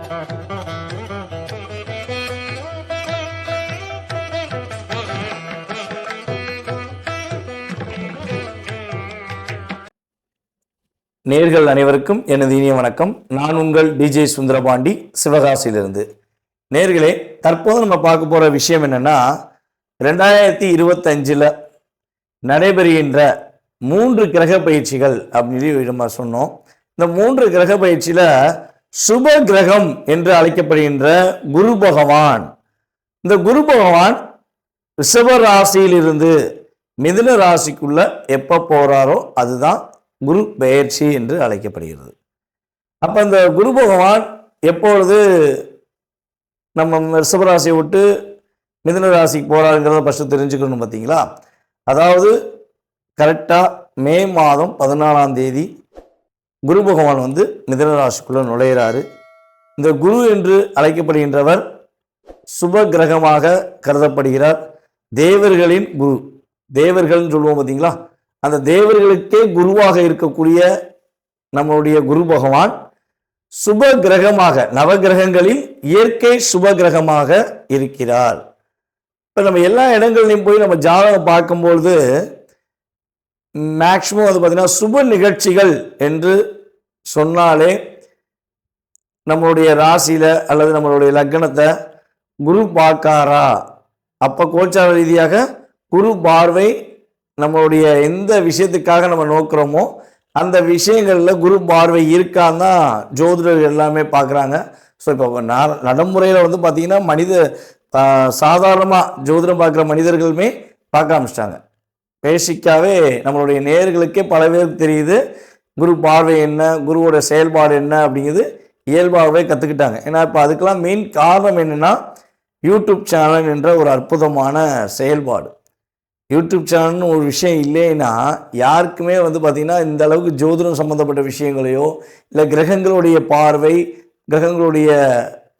நேர்கள் அனைவருக்கும் எனது இனிய வணக்கம். நான் உங்கள் டிஜே சுந்தரபாண்டி, சிவகாசியிலிருந்து. நேர்களே, தற்போது நம்ம பார்க்க போகிற விஷயம் என்னென்னா, 2025 நடைபெறுகின்ற 3 கிரக பயிற்சிகள் அப்படின்னு நம்ம சொன்னோம். இந்த 3 கிரக பயிற்சியில் சுப கிரகம் என்று அழைக்கப்படுகின்ற குரு பகவான், இந்த குரு பகவான் ரிஷப ராசியிலிருந்து மிதுன ராசிக்குள்ள எப்போ போகிறாரோ அதுதான் குரு பெயர்ச்சி என்று அழைக்கப்படுகிறது. அப்போ இந்த குரு பகவான் எப்பொழுது நம்ம ரிஷபராசியை விட்டு மிதுன ராசிக்கு போகிறாருங்கிறத ஃபஸ்ட்டு தெரிஞ்சுக்கணும். பார்த்தீங்களா, அதாவது கரெக்டாக மே மாதம் 14ஆம் தேதி குரு பகவான் மிதுன ராசிக்குள்ளே நுழையிறாரு. இந்த குரு என்று அழைக்கப்படுகின்றவர் சுப கிரகமாக கருதப்படுகிறார். தேவர்களின் குரு, தேவர்கள்னு சொல்லுவோம் பார்த்தீங்களா, அந்த தேவர்களுக்கே குருவாக இருக்கக்கூடிய நம்மளுடைய குரு பகவான் சுப கிரகமாக, நவகிரகங்களில் இயற்கை சுப கிரகமாக இருக்கிறார். இப்போ நம்ம எல்லா இடங்கள்லையும் போய் நம்ம ஜாதகம் பார்க்கும்பொழுது மேக்சிமம் பார்த்தீங்கன்னா சுப நிகழ்ச்சிகள் என்று சொன்னாலே நம்மளுடைய ராசியில் அல்லது நம்மளுடைய லக்னத்தை குரு பார்க்காரா, அப்போ கோச்சார ரீதியாக குரு பார்வை நம்மளுடைய எந்த விஷயத்துக்காக நம்ம நோக்கிறோமோ அந்த விஷயங்களில் குரு பார்வை இருக்கான்னு தான் ஜோதிடர்கள் எல்லாமே பார்க்குறாங்க. ஸோ இப்போ நடைமுறையில் பார்த்தீங்கன்னா சாதாரணமாக ஜோதிடம் பார்க்குற மனிதர்களுமே பார்க்க ஆரம்பிச்சிட்டாங்க. பேசிக்காகவே நம்மளுடைய நேயர்களுக்கே பல பேருக்கு தெரியுது குரு பார்வை என்ன, குருவோட செயல்பாடு என்ன அப்படிங்கிறது இயல்பாகவே கற்றுக்கிட்டாங்க. ஏன்னா இப்போ அதுக்கெல்லாம் மெயின் காரணம் என்னென்னா யூடியூப் சேனல் என்ற ஒரு அற்புதமான செயல்பாடு. யூடியூப் சேனல்னு ஒரு விஷயம் இல்லைன்னா யாருக்குமே பார்த்திங்கன்னா இந்த அளவுக்கு ஜோதிடம் சம்மந்தப்பட்ட விஷயங்களையோ இல்லை கிரகங்களுடைய பார்வை, கிரகங்களுடைய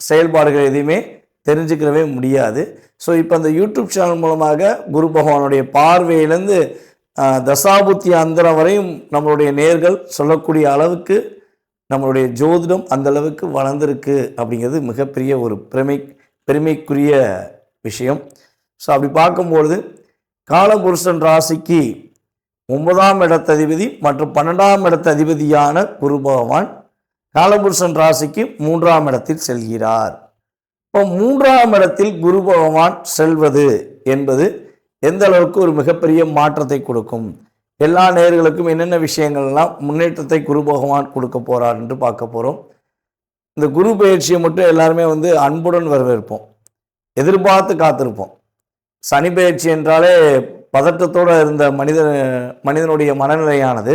செயல்பாடுகள் எதையுமே தெரிஞ்சுக்கிறவே முடியாது. ஸோ இப்போ அந்த யூடியூப் சேனல் மூலமாக குரு பகவானுடைய பார்வையிலேருந்து தசாபுத்தி அந்தரம் வரையும் நம்மளுடைய நேர்கள் சொல்லக்கூடிய அளவுக்கு நம்மளுடைய ஜோதிடம் அந்த அளவுக்கு வளர்ந்துருக்கு அப்படிங்கிறது மிகப்பெரிய ஒரு பெருமைக்குரிய விஷயம். ஸோ அப்படி பார்க்கும்பொழுது காலபுருஷன் ராசிக்கு 9ஆம் இடத்ததிபதி மற்றும் 12ஆம் இடத்ததிபதியான குரு பகவான் காலபுருஷன் ராசிக்கு 3ஆம் இடத்தில் செல்கிறார். இப்போ 3ஆம் இடத்தில் குரு பகவான் செல்வது என்பது எந்த அளவுக்கு ஒரு மிகப்பெரிய மாற்றத்தை கொடுக்கும், எல்லா நேயர்களுக்கும் என்னென்ன விஷயங்கள்லாம் முன்னேற்றத்தை குரு பகவான் கொடுக்க போகிறார் என்று பார்க்க போகிறோம். இந்த குரு பயிற்சியை மட்டும் எல்லாருமே அன்புடன் வரவேற்போம், எதிர்பார்த்து காத்திருப்போம். சனி பயிற்சி என்றாலே பதட்டத்தோடு இருந்த மனிதனுடைய மனநிலையானது,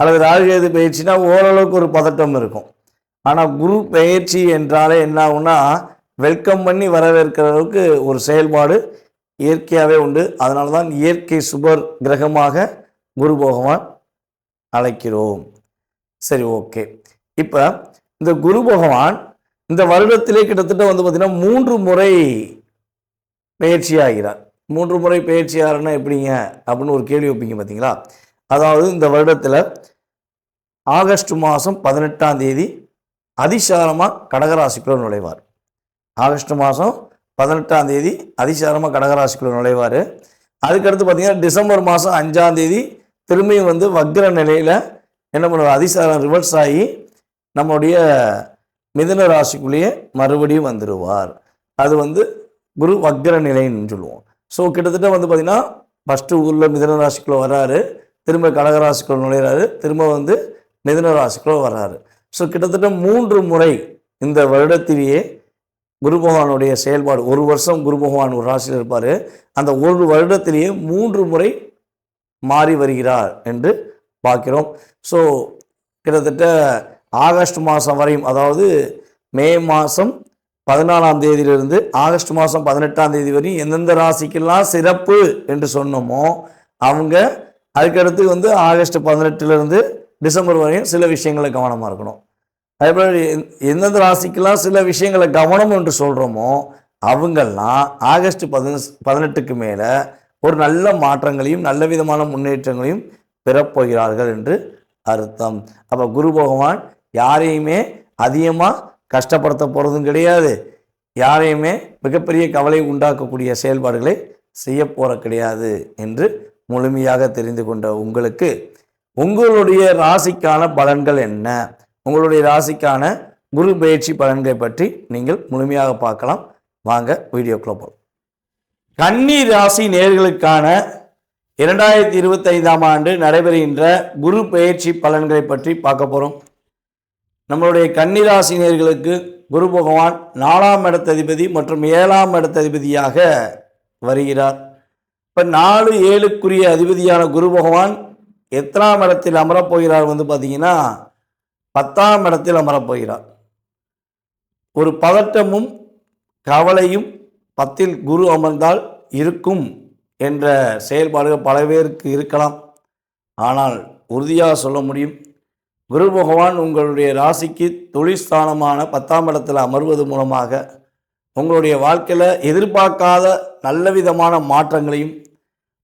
அல்லது ராகுகேது பயிற்சினா ஓரளவுக்கு ஒரு பதட்டம் இருக்கும். ஆனால் குரு பயிற்சி என்றாலே என்ன ஆகும்னா வெல்கம் பண்ணி வரவேற்கிற அளவுக்கு ஒரு செயல்பாடு இயற்கையாகவே உண்டு. அதனால தான் இயற்கை சுபர் கிரகமாக குரு பகவான் அழைக்கிறோம். சரி, ஓகே. இப்போ இந்த குரு பகவான் இந்த வருடத்திலே கிட்டத்தட்ட பார்த்திங்கன்னா 3 முறை பயிற்சி ஆகிறார். 3 முறை பயிற்சி ஆகிறன்னா எப்படிங்க அப்படின்னு ஒரு கேள்வி வைப்பீங்க பார்த்தீங்களா. அதாவது இந்த வருடத்தில் ஆகஸ்ட் மாதம் 18ஆம் தேதி அதிசாரமாக கடகராசிக்குள்ளே நுழைவார். ஆகஸ்ட் மாதம் 18ஆம் தேதி அதிசாரமாக கடகராசிக்குள்ளே நுழைவார். அதுக்கடுத்து பார்த்திங்கன்னா டிசம்பர் மாதம் 5ஆம் தேதி திரும்பியும் வக்ர நிலையில் என்ன பண்ணுவார், அதிசாரம் ரிவர்ஸ் ஆகி நம்முடைய மிதுன ராசிக்குள்ளேயே மறுபடியும் வந்துடுவார். அது குரு வக்ர நிலைன்னு சொல்லுவோம். ஸோ கிட்டத்தட்ட பார்த்திங்கன்னா ஃபஸ்ட்டு ஊரில் மிதுன ராசிக்குள்ளே வர்றாரு, திரும்ப கடகராசிக்குள்ளே நுழையிறாரு, திரும்ப மிதுன ராசிக்குள்ளே வர்றாரு. ஸோ கிட்டத்தட்ட 3 முறை இந்த வருடத்திலேயே குரு பகவானுடைய செயல்பாடு, ஒரு வருஷம் குரு பகவான் ஒரு ராசியில் இருப்பார், அந்த ஒரு வருடத்திலேயே 3 முறை மாறி வருகிறார் என்று பார்க்கிறோம். ஸோ கிட்டத்தட்ட ஆகஸ்ட் மாதம் வரையும், அதாவது மே மாதம் 14ஆம் தேதியிலிருந்து ஆகஸ்ட் மாதம் 18ஆம் தேதி வரையும் எந்தெந்த ராசிக்கெல்லாம் சிறப்பு என்று சொன்னோமோ அவங்க அதுக்கடுத்து ஆகஸ்ட் 18லேருந்து டிசம்பர் வரையும் சில விஷயங்களை கவனமாக இருக்கணும். அதேபோல் எந்தெந்த ராசிக்கெல்லாம் சில விஷயங்களை கவனம் என்று சொல்கிறோமோ அவங்கெல்லாம் ஆகஸ்ட் 18க்கு மேலே ஒரு நல்ல மாற்றங்களையும் நல்ல விதமான முன்னேற்றங்களையும் பெறப்போகிறார்கள் என்று அர்த்தம். அப்போ குரு பகவான் யாரையுமே அதிகமாக கஷ்டப்படுத்த போகிறதும் கிடையாது, யாரையுமே மிகப்பெரிய கவலை உண்டாக்கக்கூடிய செயல்பாடுகளை செய்ய போகிற கிடையாது என்று முழுமையாக தெரிந்து கொண்ட உங்களுக்கு உங்களுடைய ராசிக்கான பலன்கள் என்ன, உங்களுடைய ராசிக்கான குரு பயிற்சி பலன்களை பற்றி நீங்கள் முழுமையாக பார்க்கலாம். வாங்க வீடியோக்குள்ள போகலாம். கன்னி ராசி நேயர்களுக்கான 2025ஆம் ஆண்டு நடைபெறுகின்ற குரு பயிற்சி பலன்களை பற்றி பார்க்க போகிறோம். நம்மளுடைய கன்னி ராசி நேயர்களுக்கு குரு பகவான் 4ஆம் இடத்ததிபதி மற்றும் 7ஆம் இடத்ததிபதியாக வருகிறார். இப்போ 4, 7க்குரிய அதிபதியான குரு பகவான் எத்தனாம் இடத்தில் அமரப்போகிறார் பார்த்தீங்கன்னா 10ஆம் இடத்தில் அமரப்போகிறார். ஒரு பதட்டமும் கவலையும் 10ல் குரு அமர்ந்தால் இருக்கும் என்ற செயல்பாடுகள் பல பேருக்கு இருக்கலாம். ஆனால் உறுதியாக சொல்ல முடியும், குரு பகவான் உங்களுடைய ராசிக்கு தொழிற்ஸ்தானமான 10ஆம் இடத்தில் அமர்வது மூலமாக உங்களுடைய வாழ்க்கையில் எதிர்பார்க்காத நல்ல விதமான மாற்றங்களையும்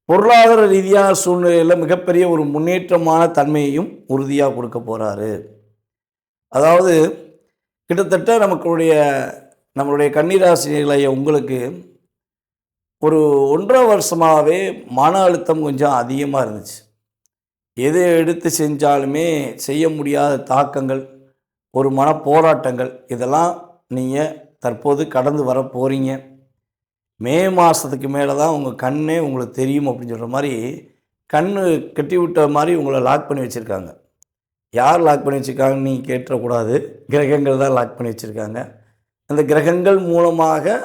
பொருளாதார ரீதியான சூழ்நிலையில் மிகப்பெரிய ஒரு முன்னேற்றமான தன்மையையும் உறுதியாக கொடுக்க போகிறாரு. அதாவது கிட்டத்தட்ட நம்மளுடைய கன்னிராசினிகளை உங்களுக்கு ஒரு 1.5 வருஷமாகவே மன அழுத்தம் கொஞ்சம் அதிகமாக இருந்துச்சு. எதை எடுத்து செஞ்சாலுமே செய்ய முடியாத தாக்கங்கள், ஒரு மன போராட்டங்கள், இதெல்லாம் நீங்கள் தற்போது கடந்து வர போகிறீங்க. மே மாதத்துக்கு மேலே தான் உங்கள் கண்ணே உங்களுக்கு தெரியும் அப்படின்னு சொல்கிற மாதிரி கண் கட்டி விட்ட மாதிரி உங்களை லாக் பண்ணி வச்சுருக்காங்க. யார் லாக் பண்ணி வச்சுருக்காங்கன்னு நீங்கள் கேட்டக்கூடாது, கிரகங்கள் தான் லாக் பண்ணி வச்சுருக்காங்க. அந்த கிரகங்கள் மூலமாக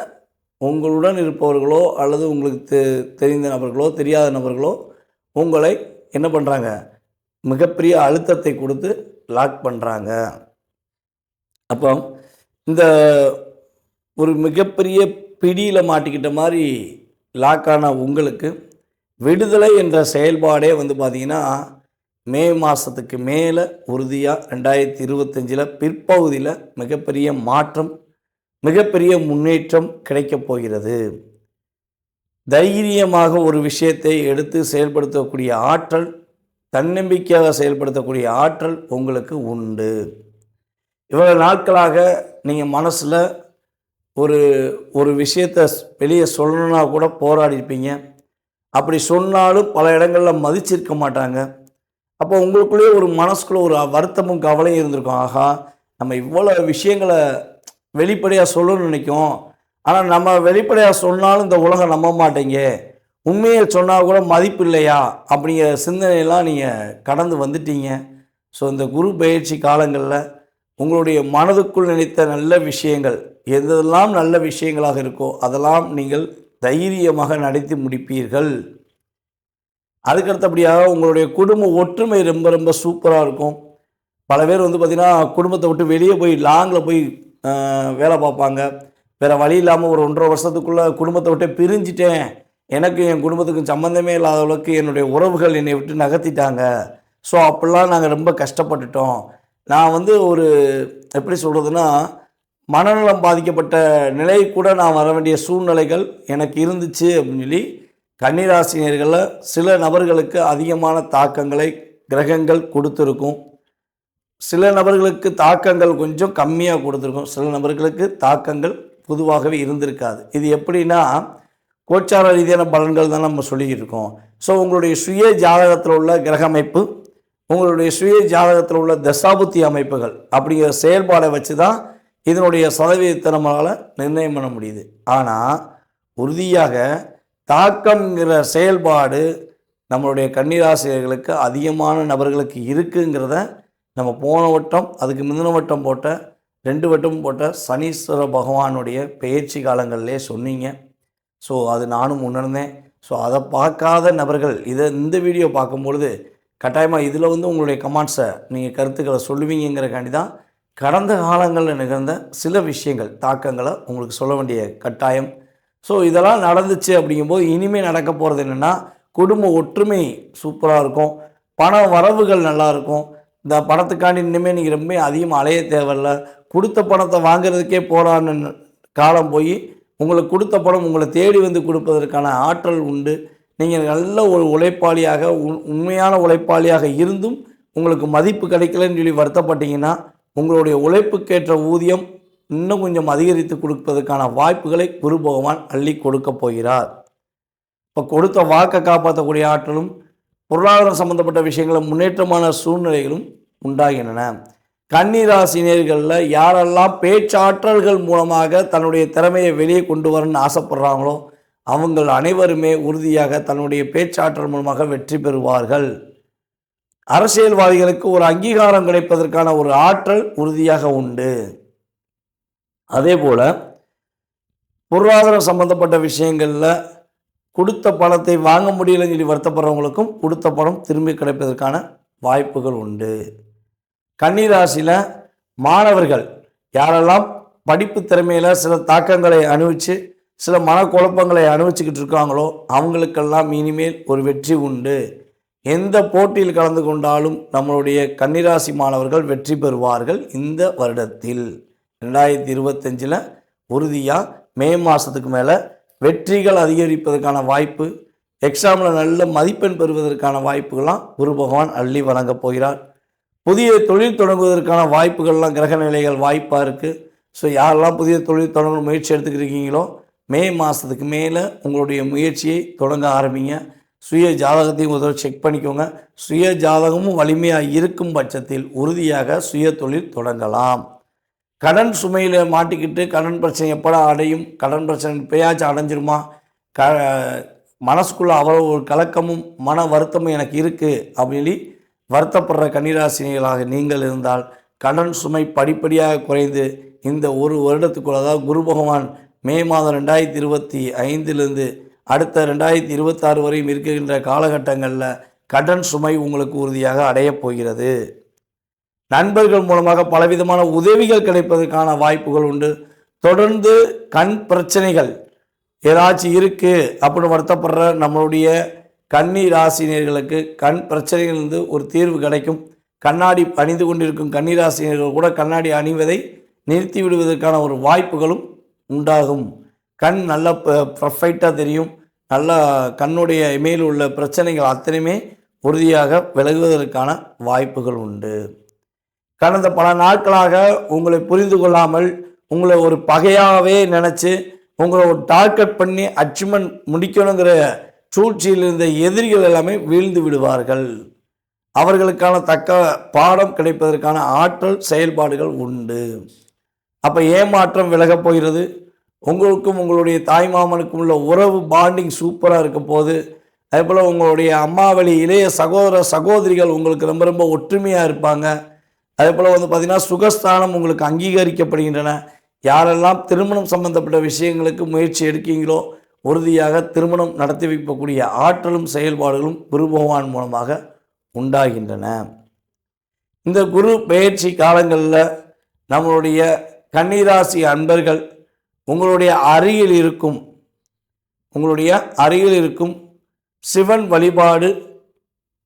உங்களுடன் இருப்பவர்களோ அல்லது உங்களுக்கு தெரிந்த நபர்களோ தெரியாத நபர்களோ உங்களை என்ன பண்ணுறாங்க, மிகப்பெரிய அழுத்தத்தை கொடுத்து லாக் பண்ணுறாங்க. அப்போ இந்த ஒரு மிகப்பெரிய பிடியில் மாட்டிக்கிட்ட மாதிரி லாக்கான உங்களுக்கு விடுதலை என்ற செயல்பாடே பார்த்திங்கன்னா மே மாதத்துக்கு மேலே உறுதியாக 2025 பிற்பகுதியில் மிகப்பெரிய மாற்றம், மிகப்பெரிய முன்னேற்றம் கிடைக்கப் போகிறது. தைரியமாக ஒரு விஷயத்தை எடுத்து செயல்படுத்தக்கூடிய ஆற்றல், தன்னம்பிக்கையாக செயல்படுத்தக்கூடிய ஆற்றல் உங்களுக்கு உண்டு. இவ்வளவு நாட்களாக நீங்கள் மனசில் ஒரு விஷயத்தை வெளியே சொல்லணுன்னா கூட போராடிருப்பீங்க. அப்படி சொன்னாலும் பல இடங்களில் மதிச்சிருக்க மாட்டாங்க. அப்போ உங்களுக்குள்ளேயே ஒரு மனசுக்குள்ளே ஒரு வருத்தமும் கவலையும் இருந்திருக்கும். ஆகா, நம்ம இவ்வளோ விஷயங்களை வெளிப்படையாக சொல்லணும்னு நினைக்கும், ஆனால் நம்ம வெளிப்படையாக சொன்னாலும் இந்த உலகம் நம்ப மாட்டேங்க, உண்மையை சொன்னால் கூட மதிப்பு இல்லையா அப்படிங்கிற சிந்தனையெல்லாம் நீங்கள் கடந்து வந்துட்டீங்க. ஸோ இந்த குரு பயிற்சி காலங்களில் உங்களுடைய மனதுக்குள் நினைத்த நல்ல விஷயங்கள் எதெல்லாம் நல்ல விஷயங்களாக இருக்கோ அதெல்லாம் நீங்கள் தைரியமாக நடத்தி முடிப்பீர்கள். அதுக்கடுத்தபடியாக உங்களுடைய குடும்ப ஒற்றுமை ரொம்ப ரொம்ப சூப்பராக இருக்கும். பல பேர் பார்த்திங்கன்னா குடும்பத்தை விட்டு வெளியே போய் லாங்கில் போய் வேலை பார்ப்பாங்க. வேறு வழி இல்லாமல் ஒரு 1.5 வருஷத்துக்குள்ளே குடும்பத்தை விட்டு பிரிஞ்சிட்டேன், எனக்கு என் குடும்பத்துக்கு சம்மந்தமே இல்லாத அளவுக்கு என்னுடைய உறவுகள் என்னை விட்டு நகர்த்திட்டாங்க, ஸோ அப்படிலாம் நாங்கள் ரொம்ப கஷ்டப்பட்டுட்டோம், நான் ஒரு எப்படி சொல்கிறதுனா மனநலம் பாதிக்கப்பட்ட நிலை கூட நான் வர வேண்டிய சூழ்நிலைகள் எனக்கு இருந்துச்சு அப்படின்னு சொல்லி கன்னிராசினியர்களில் சில நபர்களுக்கு அதிகமான தாக்கங்களை கிரகங்கள் கொடுத்துருக்கும். சில நபர்களுக்கு தாக்கங்கள் கொஞ்சம் கம்மியாக கொடுத்துருக்கும், சில நபர்களுக்கு தாக்கங்கள் பொதுவாகவே இருந்திருக்காது. இது எப்படின்னா கோச்சார ரீதியான பலன்கள் தான் நம்ம சொல்லிக்கிட்டு இருக்கோம். ஸோ உங்களுடைய சுய ஜாதகத்தில் உள்ள கிரக அமைப்பு, உங்களுடைய சுய ஜாதகத்தில் உள்ள தசாபுத்தி அமைப்புகள் அப்படிங்கிற செயல்பாடை வச்சு தான் இதனுடைய சதவீதத்தை நம்மளால் நிர்ணயம் பண்ண முடியுது. ஆனால் உறுதியாக தாக்கம்ங்கிற செயல்பாடு நம்மளுடைய கன்னிராசிரியர்களுக்கு அதிகமான நபர்களுக்கு இருக்குங்கிறத நம்ம போன வட்டம் அதுக்கு முந்தின வட்டம் போட்ட 2 வட்டம் போட்ட சனீஸ்வர பகவானுடைய பயிற்சி காலங்களிலே சொன்னீங்க. ஸோ அது நானும் உணர்ந்தேன். ஸோ அதை பார்க்காத நபர்கள் இந்த வீடியோ பார்க்கும்பொழுது கட்டாயமாக இதில் உங்களுடைய கமெண்ட்ஸை நீங்கள் கருத்துக்களை சொல்லுவீங்கிறக்காண்டி தான் கடந்த காலங்களில் நிகழ்ந்த சில விஷயங்கள் தாக்கங்களை உங்களுக்கு சொல்ல வேண்டிய கட்டாயம். ஸோ இதெல்லாம் நடந்துச்சு அப்படிங்கும்போது இனிமேல் நடக்க போகிறது என்னென்னா குடும்ப ஒற்றுமை சூப்பராக இருக்கும், பண வரவுகள் நல்லாயிருக்கும். இந்த பணத்துக்காண்டி இனிமேல் நீங்கள் ரொம்ப அதிகமாக அலைய தேவையில்ல. கொடுத்த பணத்தை வாங்கிறதுக்கே போரான காலம் போய் உங்களுக்கு கொடுத்த பணம் உங்களை தேடி கொடுப்பதற்கான ஆற்றல் உண்டு. நீங்கள் நல்ல ஒரு உழைப்பாளியாக உண்மையான உழைப்பாளியாக இருந்தும் உங்களுக்கு மதிப்பு கிடைக்கலன்னு சொல்லி வருத்தப்பட்டீங்கன்னா உங்களுடைய உழைப்புக்கேற்ற ஊதியம் இன்னும் கொஞ்சம் அதிகரித்து கொடுப்பதற்கான வாய்ப்புகளை குரு பகவான் அள்ளி கொடுக்க போகிறார். இப்போ கொடுத்த வாக்கை காப்பாற்றக்கூடிய ஆற்றலும் பொருளாதாரம் சம்பந்தப்பட்ட விஷயங்களும் முன்னேற்றமான சூழ்நிலைகளும் உண்டாகின்றன. கன்னிராசினியர்களில் யாரெல்லாம் பேச்சாற்றல்கள் மூலமாக தன்னுடைய திறமையை வெளியே கொண்டு வரணும்னு ஆசைப்படுறாங்களோ அவங்கள் அனைவருமே உறுதியாக தன்னுடைய பேச்சாற்றல் மூலமாக வெற்றி பெறுவார்கள். அரசியல்வாதிகளுக்கு ஒரு அங்கீகாரம் கிடைப்பதற்கான ஒரு ஆற்றல் உறுதியாக உண்டு. அதே போல பொருளாதாரம் சம்பந்தப்பட்ட விஷயங்களில் கொடுத்த பணத்தை வாங்க முடியலன்னு சொல்லி வருத்தப்படுறவங்களுக்கும் கொடுத்த பணம் திரும்பி கிடைப்பதற்கான வாய்ப்புகள் உண்டு. கன்னிராசியில் மாணவர்கள் யாரெல்லாம் படிப்பு திறமையில் சில தாக்கங்களை அனுபவித்து சில மனக்குழப்பங்களை அனுபவிச்சுக்கிட்டு இருக்காங்களோ அவங்களுக்கெல்லாம் இனிமேல் ஒரு வெற்றி உண்டு. எந்த போட்டியில் கலந்து கொண்டாலும் நம்மளுடைய கன்னிராசி மாணவர்கள் வெற்றி பெறுவார்கள். இந்த வருடத்தில் 2025 உறுதியாக மே மாதத்துக்கு மேலே வெற்றிகள் அதிகரிப்பதற்கான வாய்ப்பு, எக்ஸாமில் நல்ல மதிப்பெண் பெறுவதற்கான வாய்ப்புகள்லாம் குரு பகவான் அள்ளி வழங்கப் போகிறார். புதிய தொழில் தொடங்குவதற்கான வாய்ப்புகள்லாம் கிரக நிலைகள் வாய்ப்பாக இருக்குது. ஸோ யாரெல்லாம் புதிய தொழில் தொடங்க முயற்சி எடுத்துக்கிருக்கீங்களோ மே மாதத்துக்கு மேலே உங்களுடைய முயற்சியை தொடங்க ஆரம்பிங்க. சுய ஜாதகத்தையும் முதல்ல செக் பண்ணிக்கோங்க. சுய ஜாதகமும் வலிமையாக இருக்கும் பட்சத்தில் உறுதியாக சுய தொழில் தொடங்கலாம். கடன் சுமையில் மாட்டிக்கிட்டு கடன் பிரச்சனை எப்படா அடையும், கடன் பிரச்சனை இப்போயாச்சும் அடைஞ்சிருமா, மனசுக்குள்ளே அவ்வளோ ஒரு கலக்கமும் மன வருத்தமும் எனக்கு இருக்குது அப்படின்னு வருத்தப்படுற கன்னிராசினிகளாக நீங்கள் இருந்தால் கடன் சுமை படிப்படியாக குறைந்து இந்த ஒரு வருடத்துக்குள்ள, அதாவது குரு பகவான் மே மாதம் 2025 அடுத்த 2026 வரையும் இருக்கின்ற காலகட்டங்களில் கடன் சுமை உங்களுக்கு உறுதியாக அடையப் போகிறது. நண்பர்கள் மூலமாக பலவிதமான உதவிகள் கிடைப்பதற்கான வாய்ப்புகள் உண்டு. தொடர்ந்து கண் பிரச்சனைகள் ஏதாச்சும் இருக்குது அப்படின்னு வருத்தப்படுற நம்மளுடைய கன்னி ராசினியர்களுக்கு கண் பிரச்சனைகளிலிருந்து ஒரு தீர்வு கிடைக்கும். கண்ணாடி அணிந்து கொண்டிருக்கும் கன்னிராசினியர்கள் கூட கண்ணாடி அணிவதை நிறுத்தி விடுவதற்கான ஒரு வாய்ப்புகளும் உண்டாகும். கண் நல்ல பர்ஃபெக்டாக தெரியும். நல்லா கண்ணுடைய மேல் உள்ள பிரச்சனைகள் அத்தனையுமே உறுதியாக விலகுவதற்கான வாய்ப்புகள் உண்டு. கடந்த பல நாட்களாக உங்களை புரிந்து கொள்ளாமல் உங்களை ஒரு பகையாகவே நினச்சி உங்களை ஒரு டார்கெட் பண்ணி அச்சீவ்மெண்ட் முடிக்கணுங்கிற சூழ்ச்சியில் இருந்த எதிரிகள் எல்லாமே வீழ்ந்து விடுவார்கள். அவர்களுக்கான தக்க பாடம் கிடைப்பதற்கான ஆற்றல் செயல்பாடுகள் உண்டு. அப்போ ஏமாற்றம் விலகப் போகிறது. உங்களுக்கும் உங்களுடைய தாய் மாமனுக்கும் உள்ள உறவு பாண்டிங் சூப்பராக இருக்க போது. அதே போல் உங்களுடைய அம்மாவளி இளைய சகோதர சகோதரிகள் உங்களுக்கு ரொம்ப ரொம்ப ஒற்றுமையாக இருப்பாங்க. அதே போல் பார்த்திங்கன்னா சுகஸ்தானம் உங்களுக்கு அங்கீகரிக்கப்படுகின்றன. யாரெல்லாம் திருமணம் சம்பந்தப்பட்ட விஷயங்களுக்கு முயற்சி எடுக்கீங்களோ உறுதியாக திருமணம் நடத்தி வைக்கக்கூடிய ஆற்றலும் செயல்பாடுகளும் குரு பகவான் மூலமாக உண்டாகின்றன. இந்த குரு பெயர்ச்சி காலங்களில் நம்மளுடைய கன்னிராசி அன்பர்கள் உங்களுடைய அருகில் இருக்கும் சிவன் வழிபாடு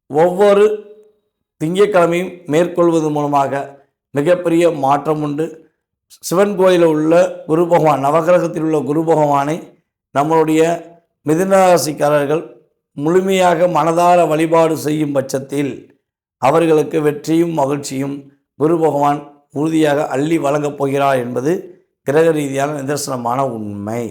ஒவ்வொரு திங்கட்கிழமையும் மேற்கொள்வது மூலமாக மிகப்பெரிய மாற்றம் உண்டு. சிவன் கோயிலில் உள்ள குரு பகவான், நவகிரகத்தில் உள்ள குரு பகவானை நம்மளுடைய மிதுனராசிக்காரர்கள் முழுமையாக மனதார வழிபாடு செய்யும் பட்சத்தில் அவர்களுக்கு வெற்றியும் மகிழ்ச்சியும் குரு பகவான் உறுதியாக அள்ளி வழங்கப் போகிறார் என்பது கிரக ரீதியான நிதர்சனமான உண்மை.